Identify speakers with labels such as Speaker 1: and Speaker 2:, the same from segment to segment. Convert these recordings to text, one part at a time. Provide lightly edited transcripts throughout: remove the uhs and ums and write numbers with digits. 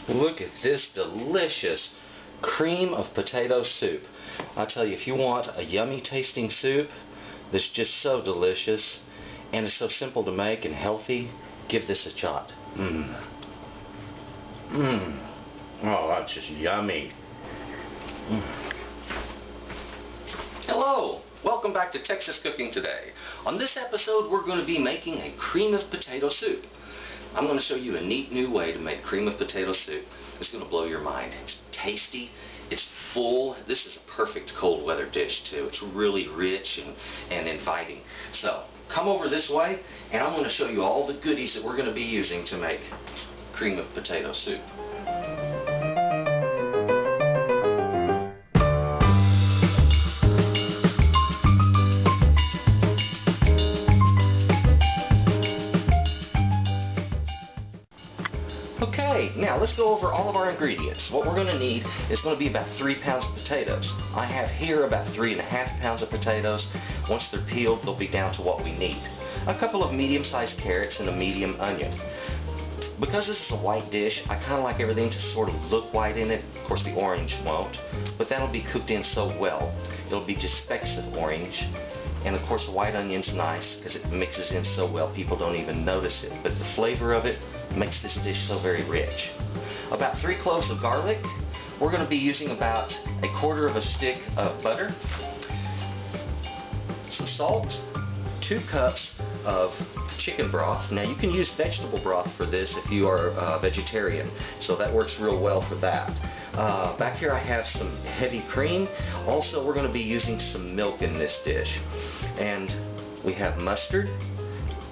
Speaker 1: Look at this delicious cream of potato soup. I tell you, if you want a yummy tasting soup that's just so delicious and it's so simple to make and healthy, give this a shot. Oh, that's just yummy. Hello, welcome back to Texas Cooking Today. On this episode, we're going to be making a cream of potato soup. I'm going to show you a neat new way to make cream of potato soup. It's going to blow your mind. It's tasty, it's full. This is a perfect cold weather dish too. It's really rich and inviting. So come over this way and I'm going to show you all the goodies that we're going to be using to make cream of potato soup. Okay, now let's go over all of our ingredients. What we're going to need is going to be about 3 pounds of potatoes. I have here about 3.5 pounds of potatoes. Once they're peeled, they'll be down to what we need. A couple of medium-sized carrots and a medium onion. Because this is a white dish, I kind of like everything to sort of look white in it. Of course, the orange won't, but that'll be cooked in so well. It'll be just specks of orange. And of course, the white onion's nice because it mixes in so well, people don't even notice it. But the flavor of it makes this dish so very rich. About 3 cloves of garlic. We're going to be using about 1/4 of a stick of butter, some salt, 2 cups of chicken broth. Now you can use vegetable broth for this if you are a vegetarian, so that works real well for that. Back here I have some heavy cream. Also, we're going to be using some milk in this dish. And we have mustard,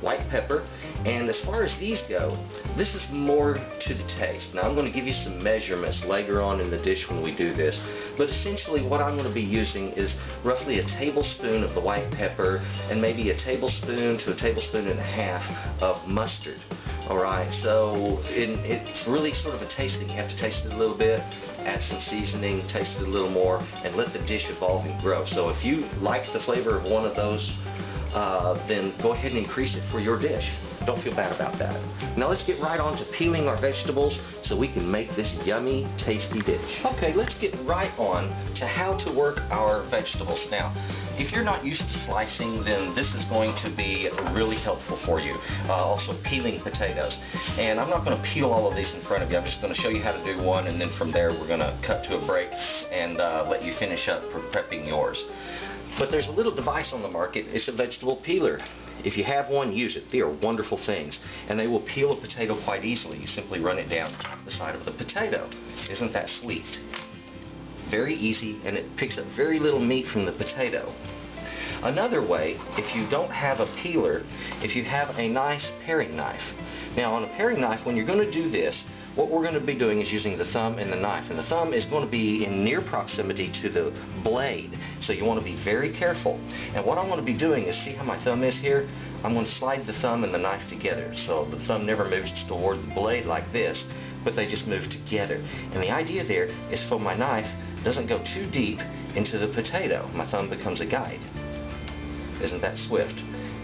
Speaker 1: white pepper, and as far as these go, this is more to the taste. Now I'm going to give you some measurements later on in the dish when we do this, but essentially what I'm going to be using is roughly a tablespoon of the white pepper and maybe a tablespoon to a tablespoon and a half of mustard. Alright, so it's really sort of a tasting. You have to taste it a little bit, add some seasoning, taste it a little more, and let the dish evolve and grow. So if you like the flavor of one of those, then go ahead and increase it for your dish. Don't feel bad about that. Now let's get right on to peeling our vegetables so we can make this yummy, tasty dish. Okay, let's get right on to how to work our vegetables. Now, if you're not used to slicing, then this is going to be really helpful for you. Also peeling potatoes. And I'm not going to peel all of these in front of you. I'm just going to show you how to do one, and then from there we're going to cut to a break and let you finish up for prepping yours. But there's a little device on the market. It's a vegetable peeler. If you have one, use it. They are wonderful things, and they will peel a potato quite easily. You simply run it down the side of the potato. Isn't that sweet? Very easy, and it picks up very little meat from the potato. Another way, if you don't have a peeler, if you have a nice paring knife. Now on a paring knife, when you're going to do this, what we're going to be doing is using the thumb and the knife, and the thumb is going to be in near proximity to the blade, so you want to be very careful. And what I want to be doing is, see how my thumb is here? I'm going to slide the thumb and the knife together, so the thumb never moves toward the blade like this, but they just move together. And the idea there is for my knife doesn't go too deep into the potato. My thumb becomes a guide. Isn't that swift?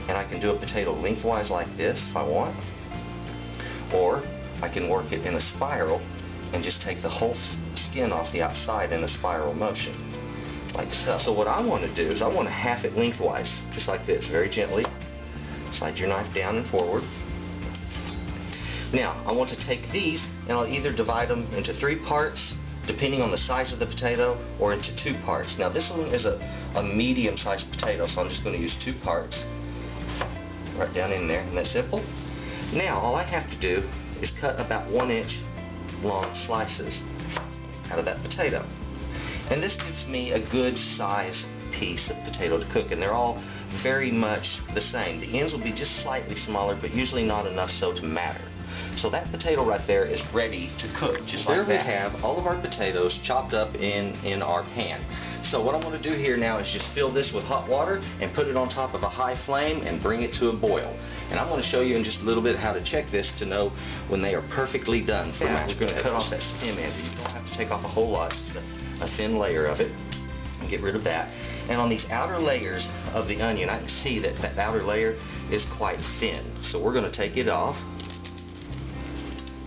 Speaker 1: And I can do a potato lengthwise like this if I want, or I can work it in a spiral and just take the whole skin off the outside in a spiral motion, like so. So what I want to do is I want to half it lengthwise, just like this, very gently. Slide your knife down and forward. Now, I want to take these and I'll either divide them into 3 parts, depending on the size of the potato, or into 2 parts. Now this one is a medium-sized potato, so I'm just going to use 2 parts. Right down in there, isn't that simple? Now, all I have to do is cut about 1 inch long slices out of that potato. And this gives me a good size piece of potato to cook, and they're all very much the same. The ends will be just slightly smaller, but usually not enough so to matter. So that potato right there is ready to cook, just like that. There we have all of our potatoes chopped up in our pan. So what I'm going to do here now is just fill this with hot water and put it on top of a high flame and bring it to a boil. And I'm going to show you in just a little bit how to check this to know when they are perfectly done. Now we're going to cut off that stem end. You don't have to take off a whole lot, just a thin layer of it, and get rid of that. And on these outer layers of the onion, I can see that that outer layer is quite thin. So we're going to take it off.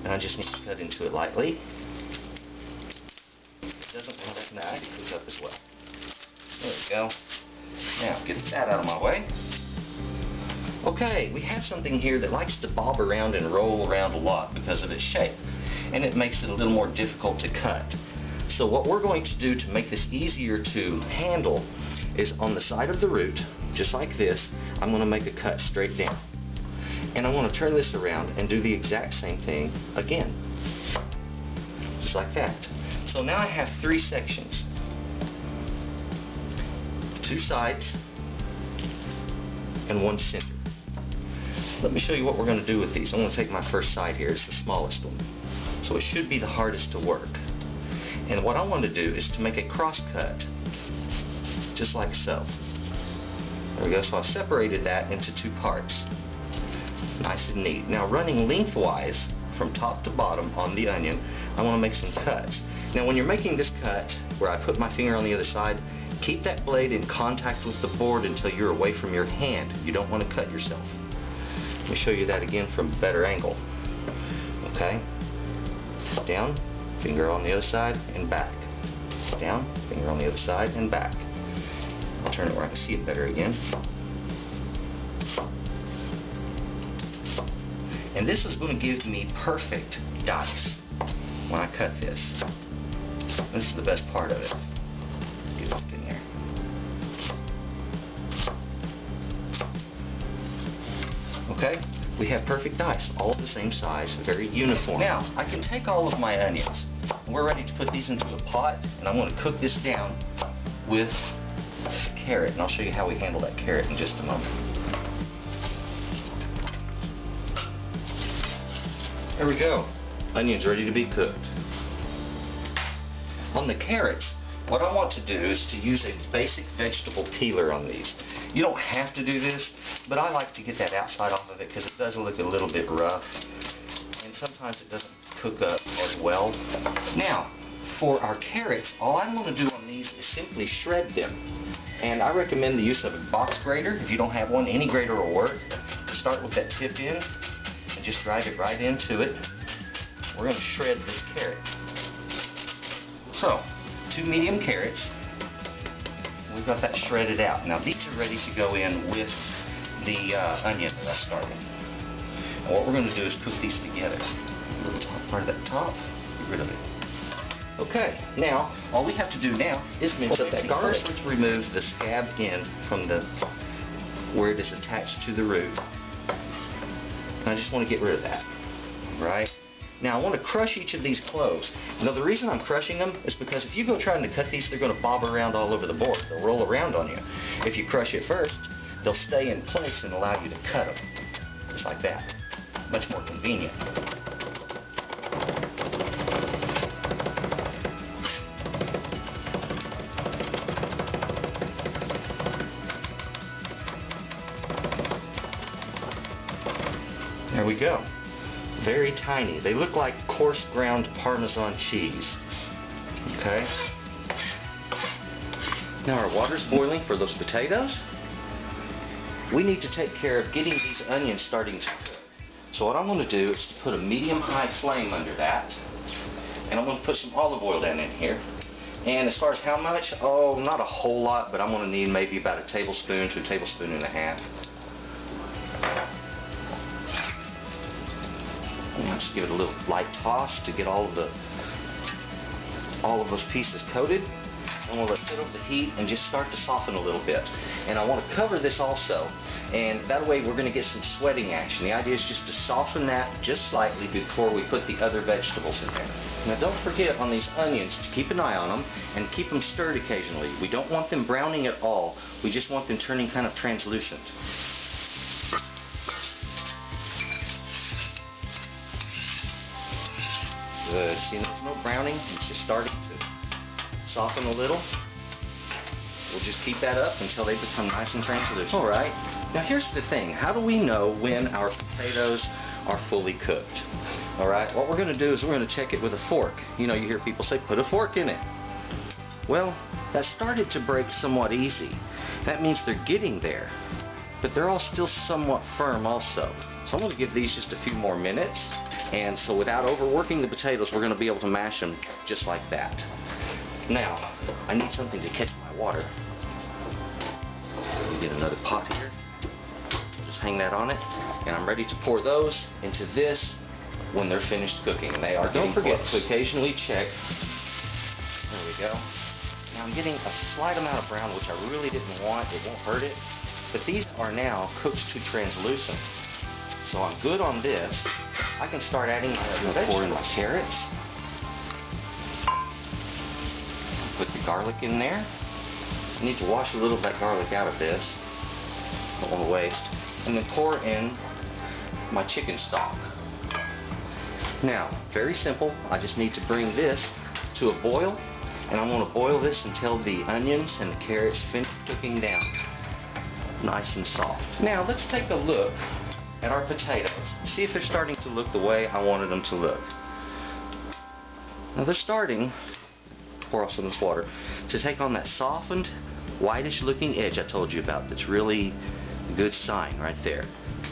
Speaker 1: and I just need to cut into it lightly. It doesn't want that knife to cook up as well. There we go. Now get that out of my way. Okay, we have something here that likes to bob around and roll around a lot because of its shape, and it makes it a little more difficult to cut. So what we're going to do to make this easier to handle is on the side of the root, just like this, I'm going to make a cut straight down. And I want to turn this around and do the exact same thing again. Just like that. So now I have 3 sections. 2 sides and 1 center. Let me show you what we're going to do with these. I'm going to take my first side here. It's the smallest one. So it should be the hardest to work. And what I want to do is to make a cross cut, just like so. There we go. So I've separated that into 2 parts. Nice and neat. Now running lengthwise from top to bottom on the onion, I want to make some cuts. Now when you're making this cut, where I put my finger on the other side, keep that blade in contact with the board until you're away from your hand. You don't want to cut yourself. Let me show you that again from a better angle. Okay? Down, finger on the other side, and back. Down, finger on the other side, and back. I'll turn it where I can see it better again. And this is going to give me perfect dice when I cut this. This is the best part of it. Get it in there. Okay, we have perfect dice, all the same size, very uniform. Now, I can take all of my onions, and we're ready to put these into a pot, and I'm going to cook this down with carrot, and I'll show you how we handle that carrot in just a moment. There we go. Onions ready to be cooked. On the carrots, what I want to do is to use a basic vegetable peeler on these. You don't have to do this, but I like to get that outside off of it because it does look a little bit rough, and sometimes it doesn't cook up as well. Now, for our carrots, all I'm going to do on these is simply shred them. And I recommend the use of a box grater. If you don't have one, any grater will work. Start with that tip end and just drive it right into it. We're going to shred this carrot. So, 2 medium carrots. We've got that shredded out. Now these are ready to go in with the onion that I started. And what we're going to do is cook these together. A little top part of that top, get rid of it. Okay, now all we have to do now is mince up that garlic. Let's remove the scab end from the where it is attached to the root. And I just want to get rid of that. Right? Now I want to crush each of these cloves. Now the reason I'm crushing them is because if you go trying to cut these, they're going to bob around all over the board. They'll roll around on you. If you crush it first, they'll stay in place and allow you to cut them. Just like that. Much more convenient. There we go. Very tiny. They look like coarse ground Parmesan cheese. Okay. Now our water's boiling for those potatoes. We need to take care of getting these onions starting to cook. So what I'm going to do is to put a medium-high flame under that. And I'm going to put some olive oil down in here. And as far as how much, oh, not a whole lot, but I'm going to need maybe about a tablespoon to a tablespoon and a half. Just give it a little light toss to get all of those pieces coated. And we'll let it sit over the heat and just start to soften a little bit. And I want to cover this also, and that way we're going to get some sweating action. The idea is just to soften that just slightly before we put the other vegetables in there. Now don't forget on these onions to keep an eye on them and keep them stirred occasionally. We don't want them browning at all. We just want them turning kind of translucent. Good. See, there's no browning. It's just starting to soften a little. We'll just keep that up until they become nice and translucent. All right. Now here's the thing. How do we know when our potatoes are fully cooked? All right. What we're going to do is we're going to check it with a fork. You know, you hear people say, put a fork in it. Well, that started to break somewhat easy. That means they're getting there. But they're all still somewhat firm also. So I'm going to give these just a few more minutes. And so without overworking the potatoes, we're going to be able to mash them just like that. Now, I need something to catch my water. Let me get another pot here. Just hang that on it. And I'm ready to pour those into this when they're finished cooking. And they are getting close. Don't forget to occasionally check. There we go. Now I'm getting a slight amount of brown, which I really didn't want. It won't hurt it. But these are now cooked to translucent. So I'm good on this. I can start adding my other vegetables. Pour in my carrots. Put the garlic in there. I need to wash a little of that garlic out of this. Don't want to waste. And then pour in my chicken stock. Now, very simple. I just need to bring this to a boil. And I'm going to boil this until the onions and the carrots finish cooking down. Nice and soft. Now, let's take a look at our potatoes. See if they're starting to look the way I wanted them to look. Now they're starting, pour off some of this water, to take on that softened, whitish looking edge I told you about. That's really a good sign right there.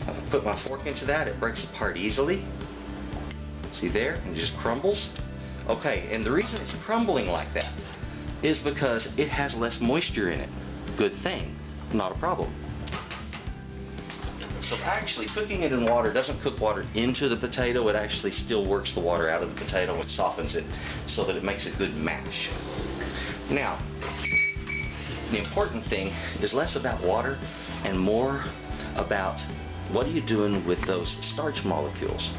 Speaker 1: If I put my fork into that, it breaks apart easily. See there? It just crumbles. Okay, and the reason it's crumbling like that is because it has less moisture in it. Good thing, not a problem. So actually, cooking it in water doesn't cook water into the potato. It actually still works the water out of the potato and softens it so that it makes a good mash. Now, the important thing is less about water and more about what are you doing with those starch molecules.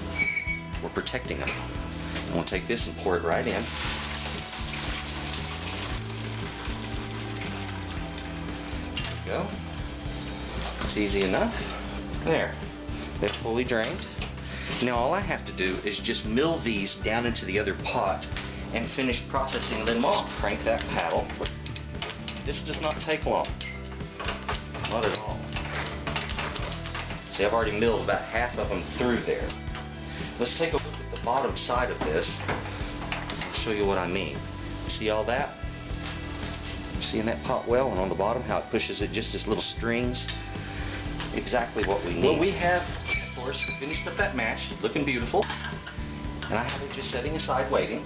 Speaker 1: We're protecting them. I'm going to take this and pour it right in. There we go. It's easy enough. There, they're fully drained. Now all I have to do is just mill these down into the other pot and finish processing them off. Crank that paddle. This does not take long. Not at all. See, I've already milled about half of them through there. Let's take a look at the bottom side of this. I'll show you what I mean. See all that? See in that pot well and on the bottom how it pushes it just as little strings? Exactly what we need. Well, we have, of course, finished up that mash, looking beautiful, and I have it just setting aside waiting.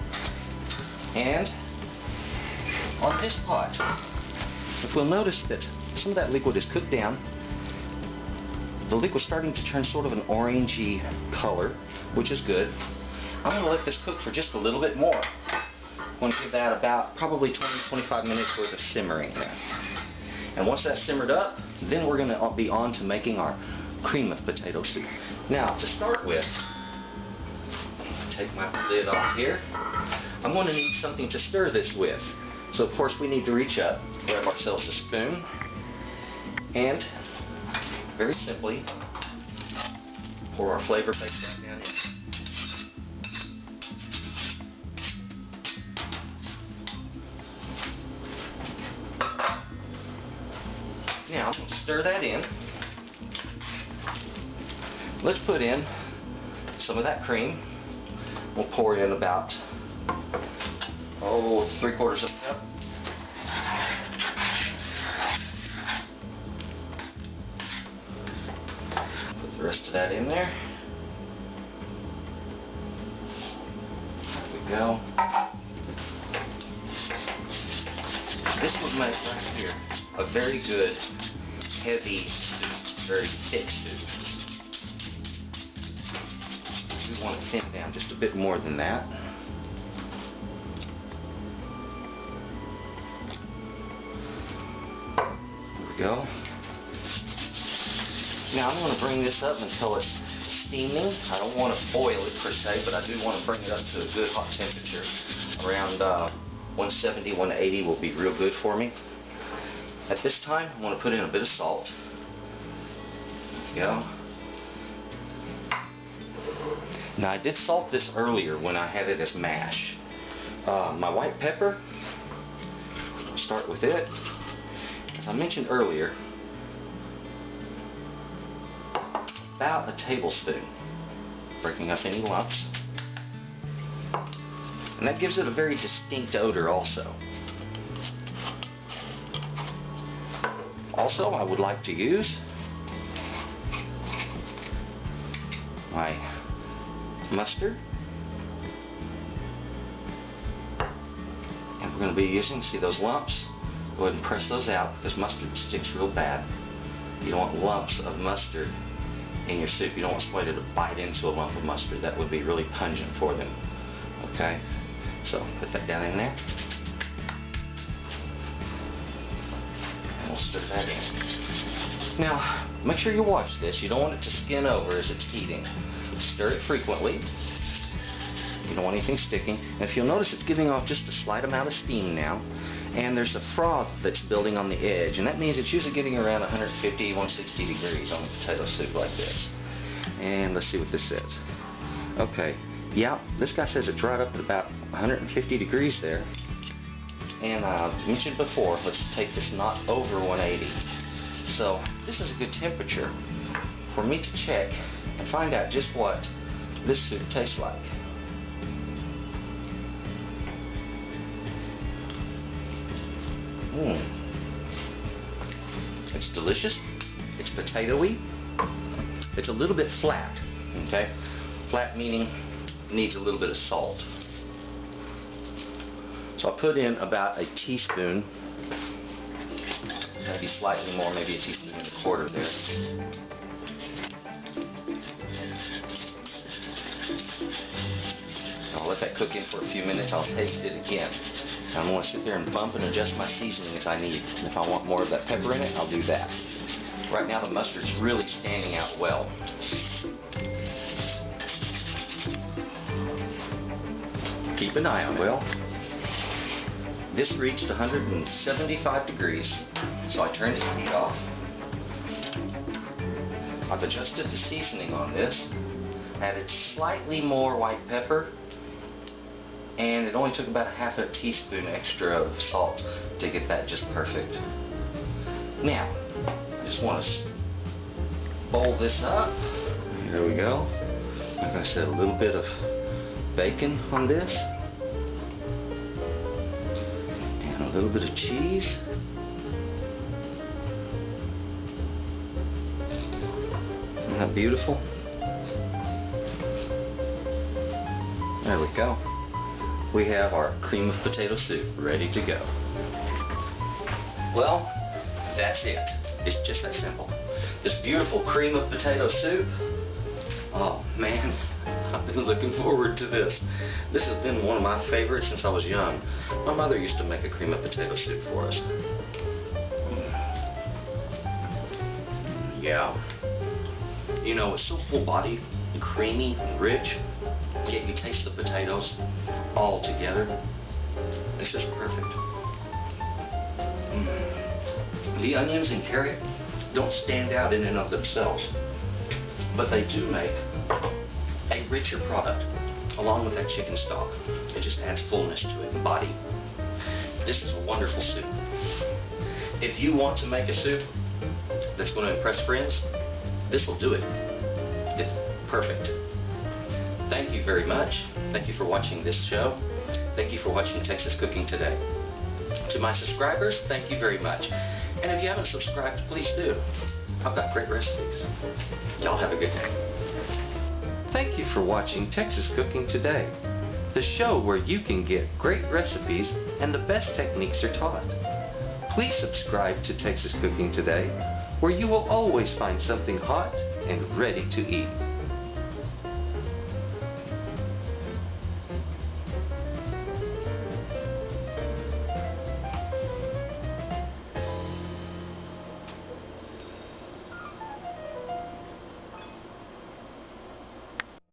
Speaker 1: And on this pot, if we'll notice that some of that liquid is cooked down, the liquid's starting to turn sort of an orangey color, which is good. I'm going to let this cook for just a little bit more. I'm going to give that about probably 20-25 minutes worth of simmering there. And once that's simmered up, then we're going to be on to making our cream of potato soup. Now, to start with, take my lid off here. I'm going to need something to stir this with. So, of course, we need to reach up, grab ourselves a spoon, and very simply pour our flavor base down in. Now, stir that in. Let's put in some of that cream. We'll pour in about, 3/4 of a cup. Put the rest of that in there. There we go. This would make right here a very good, heavy soup, very thick soup. We want to thin down just a bit more than that. There we go. Now I'm going to bring this up until it's steaming. I don't want to boil it per se, but I do want to bring it up to a good hot temperature. Around 170, 180 will be real good for me. At this time, I want to put in a bit of salt. There we go. Now, I did salt this earlier when I had it as mash. My white pepper, I'll start with it. As I mentioned earlier, about a tablespoon, breaking up any lumps. And that gives it a very distinct odor also. Also, I would like to use my mustard. And we're going to be using, see those lumps? Go ahead and press those out because mustard sticks real bad. You don't want lumps of mustard in your soup. You don't want somebody to bite into a lump of mustard. That would be really pungent for them. Okay? So put that down in there. And we'll stir that in. Now, make sure you watch this. You don't want it to skin over as it's heating. Stir it frequently. You don't want anything sticking. And if you'll notice, it's giving off just a slight amount of steam now. And there's a froth that's building on the edge. And that means it's usually getting around 150, 160 degrees on a potato soup like this. And let's see what this says. Okay. Yeah, this guy says it's right up at about 150 degrees there. And I mentioned before, let's take this not over 180. So this is a good temperature for me to check and find out just what this soup tastes like. It's delicious. It's potatoey. It's a little bit flat. Okay? Flat meaning needs a little bit of salt. So I put in about a teaspoon, maybe slightly more, maybe a teaspoon and a quarter there. I'll let that cook in for a few minutes. I'll taste it again. I'm going to sit there and bump and adjust my seasoning as I need. And if I want more of that pepper in it, I'll do that. Right now the mustard's really standing out well. Keep an eye on it. Well, this reached 175 degrees, so I turned the heat off. I've adjusted the seasoning on this, added slightly more white pepper, and it only took about half a teaspoon extra of salt to get that just perfect. Now, I just want to bowl this up. Here we go. Like I said, a little bit of bacon on this. And a little bit of cheese. Isn't that beautiful? There we go. We have our cream of potato soup ready to go. Well, that's it. It's just that simple. This beautiful cream of potato soup. Oh man, I've been looking forward to this. This has been one of my favorites since I was young. My mother used to make a cream of potato soup for us. Yeah. You know, it's so full-bodied and creamy and rich, yet you taste the potatoes all together. It's just perfect. The onions and carrot don't stand out in and of themselves, but they do make a richer product along with that chicken stock. It just adds fullness to it and body. This is a wonderful soup. If you want to make a soup that's going to impress friends, this will do it. It's perfect. Thank you very much. Thank you for watching this show. Thank you for watching Texas Cooking Today. To my subscribers, thank you very much. And if you haven't subscribed, please do. I've got great recipes. Y'all have a good day. Thank you for watching Texas Cooking Today, the show where you can get great recipes and the best techniques are taught. Please subscribe to Texas Cooking Today, where you will always find something hot and ready to eat.